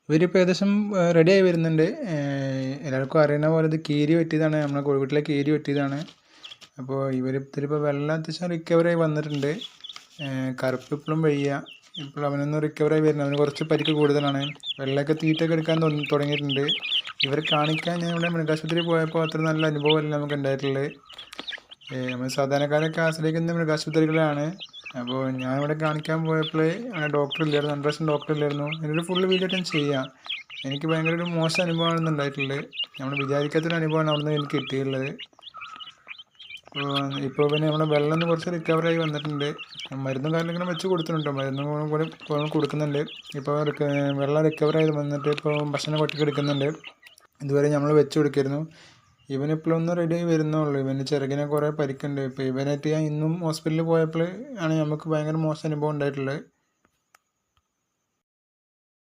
ഇവരിപ്പോൾ ഏകദേശം റെഡിയായി വരുന്നുണ്ട്. എല്ലാവർക്കും അറിയുന്ന പോലെ ഇത് കീരി പറ്റിയതാണ്, നമ്മളെ കോഴിക്കോട്ടിലെ കീരി പറ്റിയതാണ്. അപ്പോൾ ഇതിലിപ്പോൾ വെള്ളം അത്യാവശ്യം റിക്കവറായി വന്നിട്ടുണ്ട്. കറുപ്പ് ഇപ്പോഴും വയ്യ. ഇപ്പോൾ അവനൊന്ന് റിക്കവറായി വരുന്നത്, അവന് കുറച്ച് പരിക്ക് കൂടുതലാണ്. വെള്ളമൊക്കെ തീറ്റയൊക്കെ എടുക്കാൻ തുടങ്ങിയിട്ടുണ്ട്. ഇവരെ കാണിക്കാൻ ഞാൻ ഇവിടെ മൃഗാശുപത്രി പോയപ്പോൾ അത്ര നല്ല അനുഭവമല്ല നമുക്ക് ഉണ്ടായിട്ടുള്ളത്. നമ്മൾ സാധാരണക്കാരൊക്കെ ആശ്രയിക്കുന്ന മൃഗാശുപത്രികളാണ്. അപ്പോൾ ഞാൻ ഇവിടെ കാണിക്കാൻ പോയപ്പോൾ അങ്ങനെ ഡോക്ടർ ഇല്ലായിരുന്നു, 100% ഡോക്ടർ ഇല്ലായിരുന്നു. എന്നൊരു ഫുള്ള് വീഡിയോ ഞാൻ ചെയ്യാം. എനിക്ക് ഭയങ്കര ഒരു മോശം അനുഭവമാണ് ഉണ്ടായിട്ടുള്ളത്. നമ്മൾ വിചാരിക്കാത്തൊരു അനുഭവമാണ് അവിടുന്ന് എനിക്ക് കിട്ടിയിട്ടുള്ളത്. ഇപ്പോൾ പിന്നെ നമ്മുടെ വെള്ളം കുറച്ച് റിക്കവറായി വന്നിട്ടുണ്ട്. മരുന്നും കാര്യങ്ങളും വെച്ച് കൊടുത്തിട്ടുണ്ട്, മരുന്നും കൂടെ കൊടുക്കുന്നുണ്ട്. ഇപ്പോൾ വെള്ളം റിക്കവറായി വന്നിട്ട് ഇപ്പോൾ ഭക്ഷണം കൊട്ടിക്ക് എടുക്കുന്നുണ്ട്. ഇതുവരെ നമ്മൾ വെച്ച് കൊടുക്കായിരുന്നു. ഇവനിപ്പോഴൊന്നും റെഡിയായി വരുന്നുള്ളൂ. ഇവന് ചെറുകിനെ കുറേ പരിക്കുണ്ട്. ഇപ്പോൾ ഇവനായിട്ട് ഞാൻ ഇന്നും ഹോസ്പിറ്റലിൽ പോയപ്പോൾ ആണ് നമുക്ക് ഭയങ്കര മോശം അനുഭവം ഉണ്ടായിട്ടുള്ളത്.